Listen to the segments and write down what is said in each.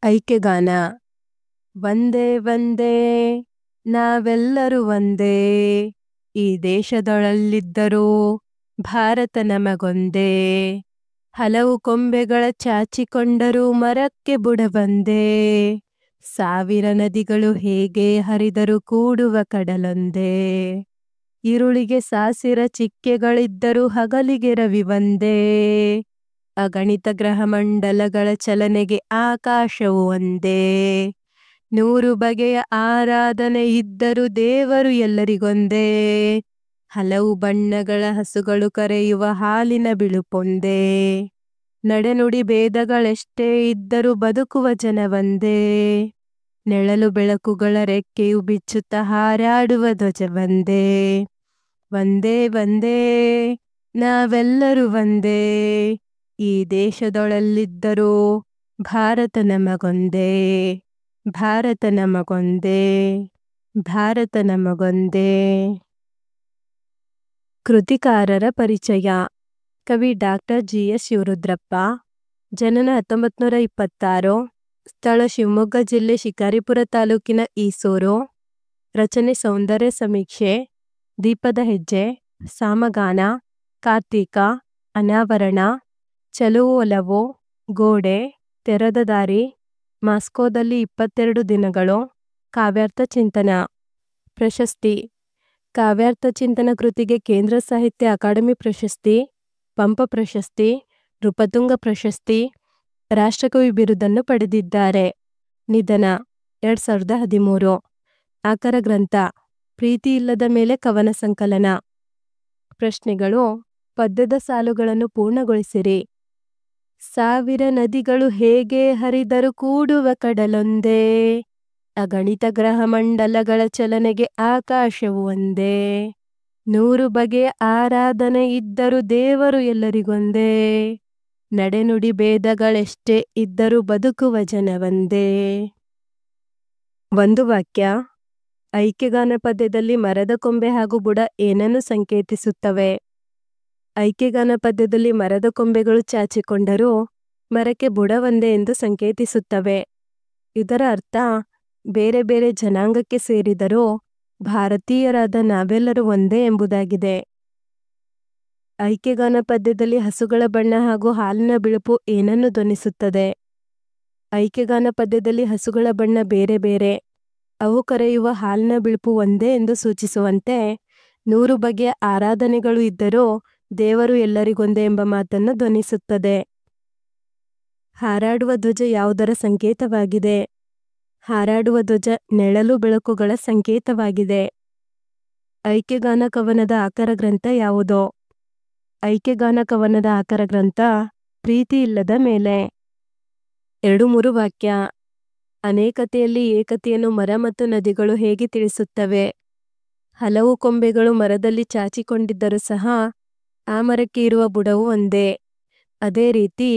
ಐಕ್ಯಗಾನ. ಒಂದೇ ಒಂದೇ ನಾವೆಲ್ಲರೂ ಒಂದೇ, ಈ ದೇಶದೊಳಲ್ಲಿದ್ದರೂ ಭಾರತ ನಮಗೊಂದೇ. ಹಲವು ಕೊಂಬೆಗಳ ಚಾಚಿಕೊಂಡರೂ ಮರಕ್ಕೆ ಬುಡವೊಂದೇ. ಸಾವಿರ ನದಿಗಳು ಹೇಗೆ ಹರಿದರೂ ಕೂಡುವ ಕಡಲೊಂದೇ. ഇരുಳಿಗೆ ಸಾಸಿರ ಚಿಕ್ಕೆಗಳಿದ್ದರೂ ಹಗಲಿಗೆ ರವಿ ಒಂದೇ. ಅಗಣಿತ ಗ್ರಹಮಂಡಲಗಳ ಚಲನೆಗೆ ಆಕಾಶವು ಒಂದೇ. 100 ಬಗೆಯ ಆರಾಧನೆ ಇದ್ದರೂ ದೇವರು ಎಲ್ಲರಿಗೊಂದೇ. ಹಲವು ಬಣ್ಣಗಳ ಹಸುಗಳು ಕರೆಯುವ ಹಾಲಿನ ಬಿಳುಪೊಂದೇ. ನಡೆನುಡಿ ಭೇದಗಳೆಷ್ಟೇ ಇದ್ದರೂ ಬದುಕುವ ಜನವೊಂದೇ. ನೆಳಲು ಬೆಳಕುಗಳ ರೆಕ್ಕೆಯು ಬಿಚ್ಚುತ್ತ ಹಾರಾಡುವ ಧ್ವಜವೊಂದೇ. ಒಂದೇ ಒಂದೇ ನಾವೆಲ್ಲರೂ ಒಂದೇ, ಈ ದೇಶದೊಳಲ್ಲಿದ್ದರೂ ಭಾರತ ನಮಗೊಂದೇ. ಭಾರತ ನಮಗೊಂದೇ, ಭಾರತ ನಮಗೊಂದೇ. ಕೃತಿಕಾರರ ಪರಿಚಯ. ಕವಿ ಡಾಕ್ಟರ್ ಜಿ.ಎಸ್. ಶಿವರುದ್ರಪ್ಪ. ಜನನ 1926. ಸ್ಥಳ ಶಿವಮೊಗ್ಗ ಜಿಲ್ಲೆ ಶಿಕಾರಿಪುರ ತಾಲೂಕಿನ ಈಸೂರು. ರಚನೆ ಸೌಂದರ್ಯ ಸಮೀಕ್ಷೆ, ದೀಪದ ಹೆಜ್ಜೆ, ಸಾಮಗಾನ, ಕಾರ್ತೀಕ, ಅನಾವರಣ, ಚೆಲುವು ಒಲವು, ಗೋಡೆ, ತೆರೆದ ದಾರಿ, ಮಾಸ್ಕೋದಲ್ಲಿ 22 ದಿನಗಳು, ಕಾವ್ಯಾರ್ಥ ಚಿಂತನ. ಪ್ರಶಸ್ತಿ. ಕಾವ್ಯಾರ್ಥ ಚಿಂತನ ಕೃತಿಗೆ ಕೇಂದ್ರ ಸಾಹಿತ್ಯ ಅಕಾಡೆಮಿ ಪ್ರಶಸ್ತಿ, ಪಂಪ ಪ್ರಶಸ್ತಿ, ನೃಪತುಂಗ ಪ್ರಶಸ್ತಿ, ರಾಷ್ಟ್ರಕವಿ ಬಿರುದನ್ನು ಪಡೆದಿದ್ದಾರೆ. ನಿಧನ 2013. ಆಕರ ಗ್ರಂಥ ಪ್ರೀತಿ ಇಲ್ಲದ ಮೇಲೆ ಕವನ ಸಂಕಲನ. ಪ್ರಶ್ನೆಗಳು. ಪದ್ಯದ ಸಾಲುಗಳನ್ನು ಪೂರ್ಣಗೊಳಿಸಿರಿ. ಸಾವಿರ ನದಿಗಳು ಹೇಗೆ ಹರಿದರೂ ಕೂಡುವ ಕಡಲೊಂದೇ. ಅಗಣಿತ ಗ್ರಹಮಂಡಲಗಳ ಚಲನೆಗೆ ಆಕಾಶವು ಒಂದೇ. 100 ಬಗೆಯ ಆರಾಧನೆ ಇದ್ದರೂ ದೇವರು ಎಲ್ಲರಿಗೊಂದೇ. ನಡೆನುಡಿ ಭೇದಗಳೆಷ್ಟೇ ಇದ್ದರೂ ಬದುಕುವ ಜನವೊಂದೇ. ಒಂದು ವಾಕ್ಯ. ಐಕ್ಯಗಾನ ಪದ್ಯದಲ್ಲಿ ಮರದ ಕೊಂಬೆ ಹಾಗೂ ಬುಡ ಏನನ್ನು ಸಂಕೇತಿಸುತ್ತವೆ? ಐಕ್ಯಗಾನ ಪದ್ಯದಲ್ಲಿ ಮರದ ಕೊಂಬೆಗಳು ಚಾಚಿಕೊಂಡರೂ ಮರಕ್ಕೆ ಬುಡವೊಂದೇ ಎಂದು ಸಂಕೇತಿಸುತ್ತವೆ. ಇದರ ಅರ್ಥ ಬೇರೆ ಬೇರೆ ಜನಾಂಗಕ್ಕೆ ಸೇರಿದರೂ ಭಾರತೀಯರಾದ ನಾವೆಲ್ಲರೂ ಒಂದೇ ಎಂಬುದಾಗಿದೆ. ಐಕ್ಯಗಾನ ಪದ್ಯದಲ್ಲಿ ಹಸುಗಳ ಬಣ್ಣ ಹಾಗೂ ಹಾಲಿನ ಬಿಳುಪು ಏನನ್ನು ಧ್ವನಿಸುತ್ತದೆ? ಐಕ್ಯಗಾನ ಪದ್ಯದಲ್ಲಿ ಹಸುಗಳ ಬಣ್ಣ ಬೇರೆ ಬೇರೆ, ಅವು ಕರೆಯುವ ಹಾಲಿನ ಬಿಳುಪು ಒಂದೇ ಎಂದು ಸೂಚಿಸುವಂತೆ 100 ಬಗೆಯ ಆರಾಧನೆಗಳು ಇದ್ದರೂ ದೇವರು ಎಲ್ಲರಿಗೊಂದೇ ಎಂಬ ಮಾತನ್ನು ಧ್ವನಿಸುತ್ತದೆ. ಹಾರಾಡುವ ಧ್ವಜ ಯಾವುದರ ಸಂಕೇತವಾಗಿದೆ? ಹಾರಾಡುವ ಧ್ವಜ ನೆಳಲು ಬೆಳಕುಗಳ ಸಂಕೇತವಾಗಿದೆ. ಐಕ್ಯಗಾನ ಕವನದ ಆಕರ ಗ್ರಂಥ ಯಾವುದು? ಐಕ್ಯಗಾನ ಕವನದ ಆಕರ ಗ್ರಂಥ ಪ್ರೀತಿ ಇಲ್ಲದ ಮೇಲೆ. 2-3 ವಾಕ್ಯ. ಅನೇಕತೆಯಲ್ಲಿ ಏಕತೆಯನ್ನು ಮರ ಮತ್ತು ನದಿಗಳು ಹೇಗೆ ತಿಳಿಸುತ್ತವೆ? ಹಲವು ಕೊಂಬೆಗಳು ಮರದಲ್ಲಿ ಚಾಚಿಕೊಂಡಿದ್ದರೂ ಸಹ ಆ ಮರಕ್ಕೆ ಇರುವ ಬುಡವು ಒಂದೇ. ಅದೇ ರೀತಿ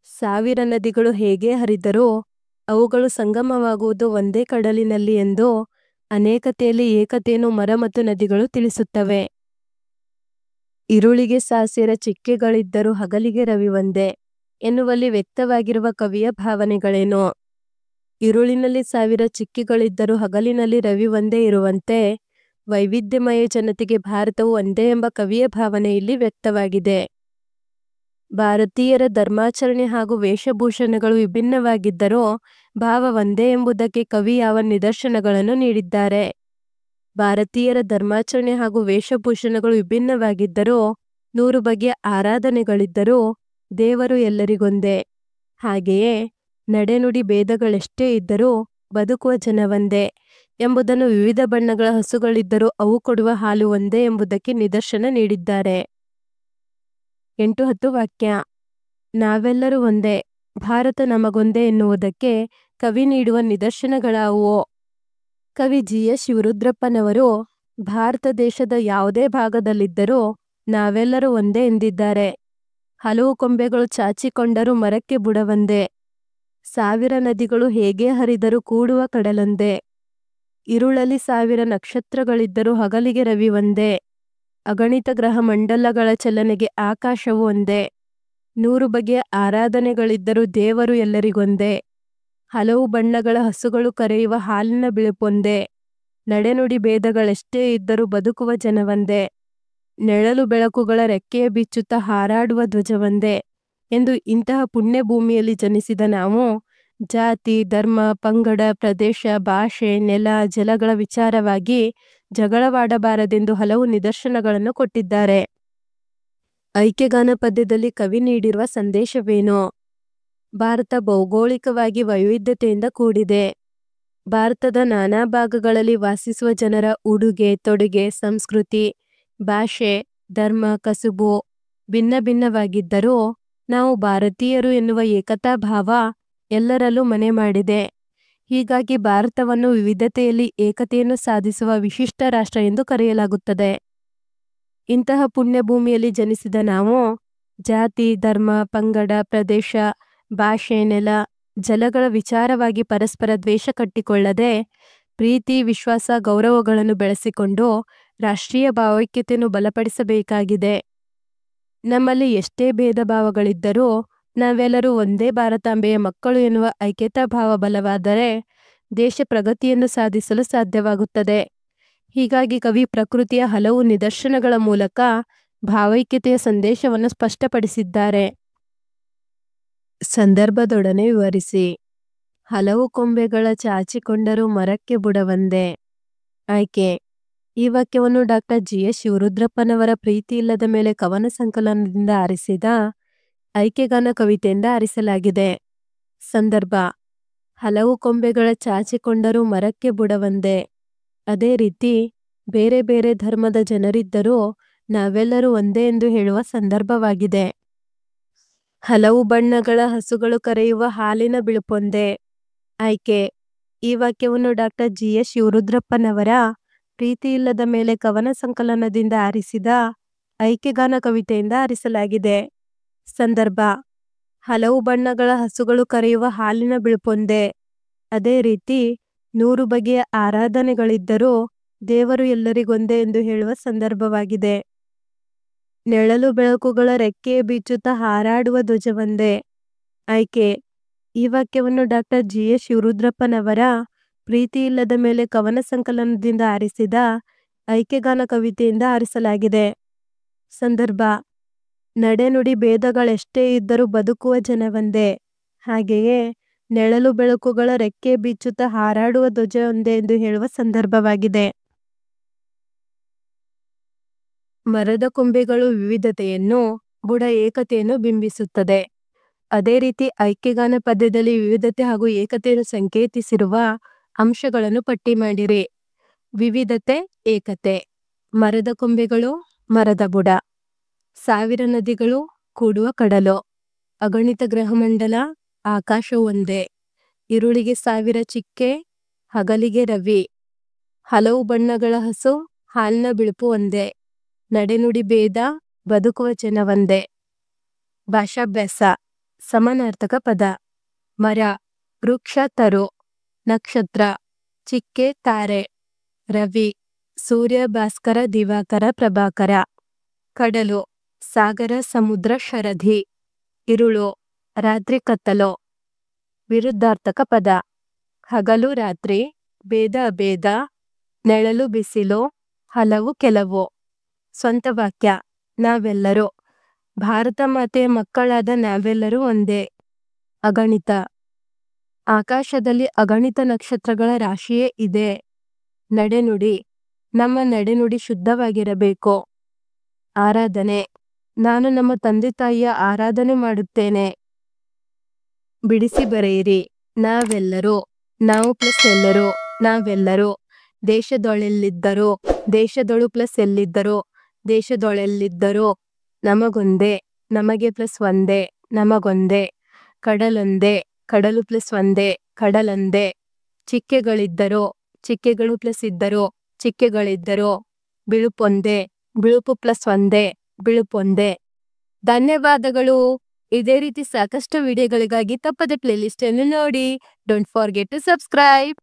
ಸಾವಿರ ನದಿಗಳು ಹೇಗೆ ಹರಿದರೂ ಅವುಗಳು ಸಂಗಮವಾಗುವುದು ಒಂದೇ ಕಡಲಿನಲ್ಲಿ ಎಂದು ಅನೇಕತೆಯಲ್ಲಿ ಏಕತೆಯನ್ನು ಮರ ಮತ್ತು ನದಿಗಳು ತಿಳಿಸುತ್ತವೆ. ഇരുಳಿಗೆ ಸಾಸಿರ ಚಿಕ್ಕೆಗಳಿದ್ದರೂ ಹಗಲಿಗೆ ರವಿ ಒಂದೇ ಎನ್ನುವಲ್ಲಿ ವ್ಯಕ್ತವಾಗಿರುವ ಕವಿಯ ಭಾವನೆಗಳೇನು? ഇരുಳಿನಲ್ಲಿ ಸಾವಿರ ಚಿಕ್ಕೆಗಳಿದ್ದರೂ ಹಗಲಿನಲ್ಲಿ ರವಿ ಒಂದೇ ಇರುವಂತೆ ವೈವಿಧ್ಯಮಯ ಜನತೆಗೆ ಭಾರತವು ಒಂದೇ ಎಂಬ ಕವಿಯ ಭಾವನೆ ಇಲ್ಲಿ ವ್ಯಕ್ತವಾಗಿದೆ. ಭಾರತೀಯರ ಧರ್ಮಾಚರಣೆ ಹಾಗೂ ವೇಷಭೂಷಣಗಳು ವಿಭಿನ್ನವಾಗಿದ್ದರೂ ಭಾವ ಒಂದೇ ಎಂಬುದಕ್ಕೆ ಕವಿ ಯಾವ ನಿದರ್ಶನಗಳನ್ನು ನೀಡಿದ್ದಾರೆ? ಭಾರತೀಯರ ಧರ್ಮಾಚರಣೆ ಹಾಗೂ ವೇಷಭೂಷಣಗಳು ವಿಭಿನ್ನವಾಗಿದ್ದರೂ 100 ಬಗೆಯ ಆರಾಧನೆಗಳಿದ್ದರೂ ದೇವರು ಎಲ್ಲರಿಗೊಂದೇ. ಹಾಗೆಯೇ ನಡೆನುಡಿ ಭೇದಗಳೆಷ್ಟೇ ಇದ್ದರೂ ಬದುಕುವ ಜನವೊಂದೇ ಎಂಬುದನ್ನು ವಿವಿಧ ಬಣ್ಣಗಳ ಹಸುಗಳಿದ್ದರೂ ಅವು ಕೊಡುವ ಹಾಲು ಒಂದೇ ಎಂಬುದಕ್ಕೆ ನಿದರ್ಶನ ನೀಡಿದ್ದಾರೆ. 8-10 ವಾಕ್ಯ. ನಾವೆಲ್ಲರೂ ಒಂದೇ, ಭಾರತ ನಮಗೊಂದೇ ಎನ್ನುವುದಕ್ಕೆ ಕವಿ ನೀಡುವ ನಿದರ್ಶನಗಳಾವುವು? ಕವಿ ಜಿ.ಎಸ್. ಶಿವರುದ್ರಪ್ಪನವರು ಭಾರತ ದೇಶದ ಯಾವುದೇ ಭಾಗದಲ್ಲಿದ್ದರೂ ನಾವೆಲ್ಲರೂ ಒಂದೇ ಎಂದಿದ್ದಾರೆ. ಹಲವು ಕೊಂಬೆಗಳು ಚಾಚಿಕೊಂಡರೂ ಮರಕ್ಕೆ ಬುಡವೊಂದೇ. ಸಾವಿರ ನದಿಗಳು ಹೇಗೆ ಹರಿದರೂ ಕೂಡುವ ಕಡಲೊಂದೇ. ഇരുಳಲ್ಲಿ ಸಾವಿರ ನಕ್ಷತ್ರಗಳಿದ್ದರೂ ಹಗಲಿಗೆ ರವಿ ಒಂದೇ. ಅಗಣಿತ ಗ್ರಹ ಮಂಡಲಗಳ ಚಲನೆಗೆ ಆಕಾಶವು ಒಂದೇ. 100 ಬಗೆಯ ಆರಾಧನೆಗಳಿದ್ದರೂ ದೇವರು ಎಲ್ಲರಿಗೊಂದೇ. ಹಲವು ಬಣ್ಣಗಳ ಹಸುಗಳು ಕರೆಯುವ ಹಾಲಿನ ಬಿಳುಪೊಂದೇ. ನಡೆನುಡಿ ಭೇದಗಳೆಷ್ಟೇ ಇದ್ದರೂ ಬದುಕುವ ಜನವಂದೇ. ನೆಳಲು ಬೆಳಕುಗಳ ರೆಕ್ಕೆಯ ಬಿಚ್ಚುತ್ತಾ ಹಾರಾಡುವ ಧ್ವಜವಂದೇ ಎಂದು ಇಂತಹ ಪುಣ್ಯ ಭೂಮಿಯಲ್ಲಿ ಜನಿಸಿದ ನಾವು ಜಾತಿ, ಧರ್ಮ, ಪಂಗಡ, ಪ್ರದೇಶ, ಭಾಷೆ, ನೆಲ, ಜಲಗಳ ವಿಚಾರವಾಗಿ ಜಗಳವಾಡಬಾರದೆಂದು ಹಲವು ನಿದರ್ಶನಗಳನ್ನು ಕೊಟ್ಟಿದ್ದಾರೆ. ಐಕ್ಯಗಾನ ಪದ್ಯದಲ್ಲಿ ಕವಿ ನೀಡಿರುವ ಸಂದೇಶವೇನು? ಭಾರತ ಭೌಗೋಳಿಕವಾಗಿ ವೈವಿಧ್ಯತೆಯಿಂದ ಕೂಡಿದೆ. ಭಾರತದ ನಾನಾ ಭಾಗಗಳಲ್ಲಿ ವಾಸಿಸುವ ಜನರ ಉಡುಗೆ ತೊಡುಗೆ, ಸಂಸ್ಕೃತಿ, ಭಾಷೆ, ಧರ್ಮ, ಕಸುಬು ಭಿನ್ನ ಭಿನ್ನವಾಗಿದ್ದರೂ ನಾವು ಭಾರತೀಯರು ಎನ್ನುವ ಏಕತಾ ಭಾವ ಎಲ್ಲರಲ್ಲೂ ಮನೆ ಮಾಡಿದೆ. ಹೀಗಾಗಿ ಭಾರತವನ್ನು ವಿವಿಧತೆಯಲ್ಲಿ ಏಕತೆಯನ್ನು ಸಾಧಿಸುವ ವಿಶಿಷ್ಟ ರಾಷ್ಟ್ರ ಎಂದು ಕರೆಯಲಾಗುತ್ತದೆ. ಇಂತಹ ಪುಣ್ಯಭೂಮಿಯಲ್ಲಿ ಜನಿಸಿದ ನಾವು ಜಾತಿ, ಧರ್ಮ, ಪಂಗಡ, ಪ್ರದೇಶ, ಭಾಷೆ, ನೆಲ, ಜಲಗಳ ವಿಚಾರವಾಗಿ ಪರಸ್ಪರ ದ್ವೇಷ ಕಟ್ಟಿಕೊಳ್ಳದೆ ಪ್ರೀತಿ, ವಿಶ್ವಾಸ, ಗೌರವಗಳನ್ನು ಬೆಳೆಸಿಕೊಂಡು ರಾಷ್ಟ್ರೀಯ ಭಾವೈಕ್ಯತೆಯನ್ನು ಬಲಪಡಿಸಬೇಕಾಗಿದೆ. ನಮ್ಮಲ್ಲಿ ಎಷ್ಟೇ ಭೇದ ಭಾವಗಳಿದ್ದರೂ ನಾವೆಲ್ಲರೂ ಒಂದೇ ಭಾರತಾಂಬೆಯ ಮಕ್ಕಳು ಎನ್ನುವ ಐಕ್ಯತಾ ಭಾವ ಬಲವಾದರೆ ದೇಶ ಪ್ರಗತಿಯನ್ನು ಸಾಧಿಸಲು ಸಾಧ್ಯವಾಗುತ್ತದೆ. ಹೀಗಾಗಿ ಕವಿ ಪ್ರಕೃತಿಯ ಹಲವು ನಿದರ್ಶನಗಳ ಮೂಲಕ ಭಾವೈಕ್ಯತೆಯ ಸಂದೇಶವನ್ನು ಸ್ಪಷ್ಟಪಡಿಸಿದ್ದಾರೆ. ಸಂದರ್ಭದೊಡನೆ ವಿವರಿಸಿ. ಹಲವು ಕೊಂಬೆಗಳ ಚಾಚಿಕೊಂಡರೂ ಮರಕ್ಕೆ ಬುಡವಂದೇ. ಆಯ್ಕೆ: ಈ ವಾಕ್ಯವನ್ನು ಡಾಕ್ಟರ್ ಜಿ.ಎಸ್. ಶಿವರುದ್ರಪ್ಪನವರ ಪ್ರೀತಿ ಇಲ್ಲದ ಮೇಲೆ ಕವನ ಸಂಕಲನದಿಂದ ಆರಿಸಿದ ಐಕ್ಯಗಾನ ಕವಿತೆಯಿಂದ ಆರಿಸಲಾಗಿದೆ. ಸಂದರ್ಭ: ಹಲವು ಕೊಂಬೆಗಳ ಚಾಚಿಕೊಂಡರೂ ಮರಕ್ಕೆ ಬುಡವಂದೇ. ಅದೇ ರೀತಿ ಬೇರೆ ಬೇರೆ ಧರ್ಮದ ಜನರಿದ್ದರೂ ನಾವೆಲ್ಲರೂ ಒಂದೇ ಎಂದು ಹೇಳುವ ಸಂದರ್ಭವಾಗಿದೆ. ಹಲವು ಬಣ್ಣಗಳ ಹಸುಗಳು ಕರೆಯುವ ಹಾಲಿನ ಬಿಳುಪೊಂದೇ. ಆಯ್ಕೆ: ಈ ವಾಕ್ಯವನ್ನು ಡಾಕ್ಟರ್ ಜಿ.ಎಸ್. ಶಿವರುದ್ರಪ್ಪನವರ ಪ್ರೀತಿ ಇಲ್ಲದ ಮೇಲೆ ಕವನ ಸಂಕಲನದಿಂದ ಆರಿಸಿದ ಐಕ್ಯಗಾನ ಕವಿತೆಯಿಂದ ಆರಿಸಲಾಗಿದೆ. ಸಂದರ್ಭ: ಹಲವು ಬಣ್ಣಗಳ ಹಸುಗಳು ಕರೆಯುವ ಹಾಲಿನ ಬಿಳುಪೊಂದೇ. ಅದೇ ರೀತಿ 100 ಬಗೆಯ ಆರಾಧನೆಗಳಿದ್ದರೂ ದೇವರು ಎಲ್ಲರಿಗೊಂದೇ ಎಂದು ಹೇಳುವ ಸಂದರ್ಭವಾಗಿದೆ. ನೆಳಲು ಬೆಳಕುಗಳ ರೆಕ್ಕೆಯ ಬಿಚ್ಚುತ್ತಾ ಹಾರಾಡುವ ಧ್ವಜವಂದೇ. ಆಯ್ಕೆ: ಈ ವಾಕ್ಯವನ್ನು ಡಾಕ್ಟರ್ ಜಿ.ಎಸ್. ಶಿವರುದ್ರಪ್ಪನವರ ಪ್ರೀತಿ ಇಲ್ಲದ ಮೇಲೆ ಕವನ ಸಂಕಲನದಿಂದ ಆರಿಸಿದ ಐಕ್ಯಗಾನ ಕವಿತೆಯಿಂದ ಆರಿಸಲಾಗಿದೆ. ಸಂದರ್ಭ: ನಡೆನುಡಿ ಭೇದಗಳೆಷ್ಟೇ ಇದ್ದರೂ ಬದುಕುವ ಜನವಂದೇ. ಹಾಗೆಯೇ ನೆಳಲು ಬೆಳಕುಗಳ ರೆಕ್ಕೆ ಬಿಚ್ಚುತ್ತಾ ಹಾರಾಡುವ ಧ್ವಜ ಒಂದೇ ಎಂದು ಹೇಳುವ ಸಂದರ್ಭವಾಗಿದೆ. ಮರದ ಕೊಂಬೆಗಳು ವಿವಿಧತೆಯನ್ನು, ಬುಡ ಏಕತೆಯನ್ನು ಬಿಂಬಿಸುತ್ತದೆ. ಅದೇ ರೀತಿ ಐಕ್ಯಗಾನ ಪದ್ಯದಲ್ಲಿ ವಿವಿಧತೆ ಹಾಗೂ ಏಕತೆಯನ್ನು ಸಂಕೇತಿಸಿರುವ ಅಂಶಗಳನ್ನು ಪಟ್ಟಿ ಮಾಡಿರಿ. ವಿವಿಧತೆ, ಏಕತೆ. ಮರದ ಕೊಂಬೆಗಳು, ಮರದ ಬುಡ. 1000 ನದಿಗಳು ಕೂಡುವ ಕಡಲು. ಅಗಣಿತ ಗ್ರಹಮಂಡಲ, ಆಕಾಶ ಒಂದೇ. ಇರುಳಿಗೆ 1000 ಚಿಕ್ಕೆ, ಹಗಲಿಗೆ ರವಿ. ಹಲವು ಬಣ್ಣಗಳ ಹಸು, ಹಾಲಿನ ಬಿಳುಪು ಒಂದೇ. ನಡೆನುಡಿ ಭೇದ, ಬದುಕುವ ಜನವಂದೇ. ಭಾಷಾಭ್ಯಾಸ. ಸಮಾನಾರ್ಥಕ ಪದ. ಮರ, ವೃಕ್ಷ, ತರು. ನಕ್ಷತ್ರ, ಚಿಕ್ಕೆ, ತಾರೆ. ರವಿ, ಸೂರ್ಯ, ಭಾಸ್ಕರ, ದಿವಾಕರ, ಪ್ರಭಾಕರ. ಕಡಲು, ಸಾಗರ, ಸಮುದ್ರ, ಶರಧಿ. ಇರುಳು, ರಾತ್ರಿ, ಕತ್ತಲು. ವಿರುದ್ಧಾರ್ಥಕ ಪದ. ಹಗಲು, ರಾತ್ರಿ. ಭೇದ, ಅಭೇದ. ನೆಳಲು, ಬಿಸಿಲು. ಹಲವು, ಕೆಲವು. ಸ್ವಂತ ವಾಕ್ಯ. ನಾವೆಲ್ಲರೂ. ಭಾರತ ಮಾತೆಯ ಮಕ್ಕಳಾದ ನಾವೆಲ್ಲರೂ ಒಂದೇ. ಅಗಣಿತ. ಆಕಾಶದಲ್ಲಿ ಅಗಣಿತ ನಕ್ಷತ್ರಗಳ ರಾಶಿಯೇ ಇದೆ. ನಡೆನುಡಿ. ನಮ್ಮ ನಡೆನುಡಿ ಶುದ್ಧವಾಗಿರಬೇಕು. ಆರಾಧನೆ. ನಾನು ನಮ್ಮ ತಂದೆ ತಾಯಿಯ ಆರಾಧನೆ ಮಾಡುತ್ತೇನೆ. ಬಿಡಿಸಿ ಬರೆಯಿರಿ. ನಾವೆಲ್ಲರೂ. ನಾವು ಪ್ಲಸ್ ಎಲ್ಲರೂ. ನಾವೆಲ್ಲರೂ. ದೇಶದೊಳೆಲ್ಲಿದ್ದರೂ. ದೇಶದೊಳು ಪ್ಲಸ್ ಎಲ್ಲಿದ್ದರೂ. ದೇಶದೊಳೆಲ್ಲಿದ್ದರೂ. ನಮಗೊಂದೇ. ನಮಗೆ ಪ್ಲಸ್ ಒಂದೇ. ನಮಗೊಂದೇ. ಕಡಲೊಂದೇ. ಕಡಲು ಪ್ಲಸ್ ಒಂದೇ. ಕಡಲೊಂದೇ. ಚಿಕ್ಕೆಗಳಿದ್ದರೂ. ಚಿಕ್ಕೆಗಳು ಪ್ಲಸ್ ಇದ್ದರೂ. ಚಿಕ್ಕೆಗಳಿದ್ದರೂ. ಬಿಳುಪೊಂದೇ. ಬಿಳುಪು ಪ್ಲಸ್ ಒಂದೇ. ಬಿಳುಪೊಂದೇ. ಧನ್ಯವಾದಗಳು. ಇದೇ ರೀತಿ ಸಾಕಷ್ಟು ವಿಡಿಯೋಗಳಿಗಾಗಿ ತಪ್ಪದೆ ಪ್ಲೇಲಿಸ್ಟ್ ಅನ್ನು ನೋಡಿ. Don't forget to subscribe.